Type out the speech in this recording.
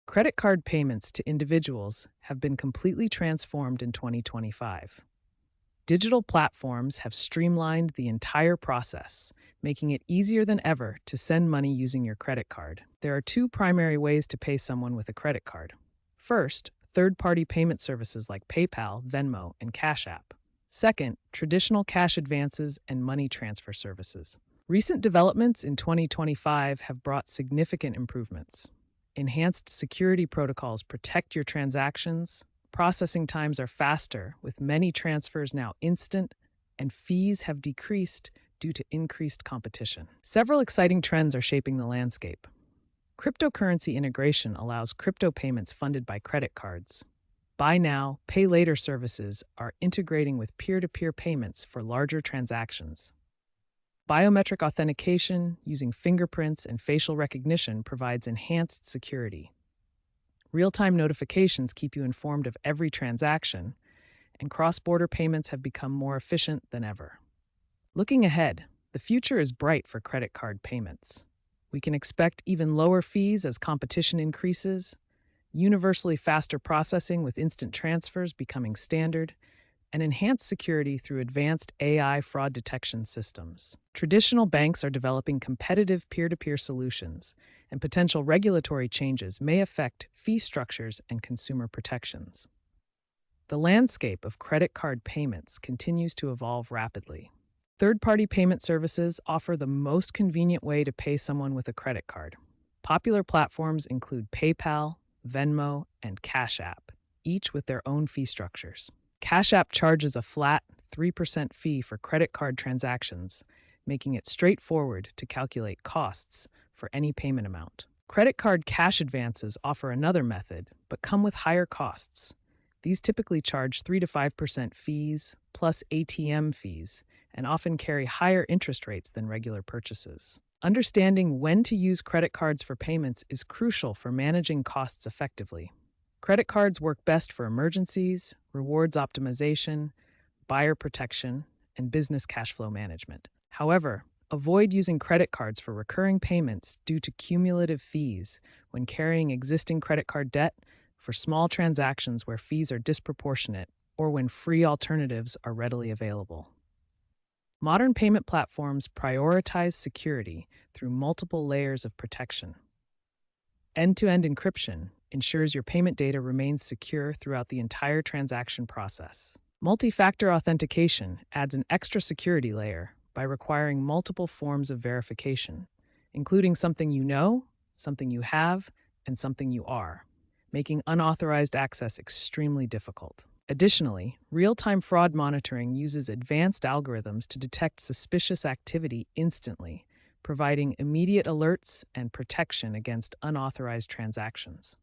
Credit card payments to individuals have been completely transformed in 2025. Digital platforms have streamlined the entire process, making it easier than ever to send money using your credit card. There are two primary ways to pay someone with a credit card. First, third-party payment services like PayPal, Venmo, and Cash App. Second, traditional cash advances and money transfer services. Recent developments in 2025 have brought significant improvements. Enhanced security protocols protect your transactions. Processing times are faster, with many transfers now instant, and fees have decreased due to increased competition. Several exciting trends are shaping the landscape. Cryptocurrency integration allows crypto payments funded by credit cards. Buy now, pay later services are integrating with peer-to-peer payments for larger transactions. Biometric authentication using fingerprints and facial recognition provides enhanced security. Real-time notifications keep you informed of every transaction, and cross-border payments have become more efficient than ever. Looking ahead, the future is bright for credit card payments. We can expect even lower fees as competition increases, universally faster processing with instant transfers becoming standard, and enhanced security through advanced AI fraud detection systems. Traditional banks are developing competitive peer-to-peer solutions, and potential regulatory changes may affect fee structures and consumer protections. The landscape of credit card payments continues to evolve rapidly. Third-party payment services offer the most convenient way to pay someone with a credit card. Popular platforms include PayPal, Venmo, and Cash App, each with their own fee structures. Cash App charges a flat 3% fee for credit card transactions, making it straightforward to calculate costs for any payment amount. Credit card cash advances offer another method, but come with higher costs. These typically charge 3 to 5% fees, plus ATM fees, and often carry higher interest rates than regular purchases. Understanding when to use credit cards for payments is crucial for managing costs effectively. Credit cards work best for emergencies, rewards optimization, buyer protection, and business cash flow management. However, avoid using credit cards for recurring payments due to cumulative fees when carrying existing credit card debt, for small transactions where fees are disproportionate, or when free alternatives are readily available. Modern payment platforms prioritize security through multiple layers of protection. End-to-end encryption ensures your payment data remains secure throughout the entire transaction process. Multi-factor authentication adds an extra security layer by requiring multiple forms of verification, including something you know, something you have, and something you are, making unauthorized access extremely difficult. Additionally, real-time fraud monitoring uses advanced algorithms to detect suspicious activity instantly, providing immediate alerts and protection against unauthorized transactions.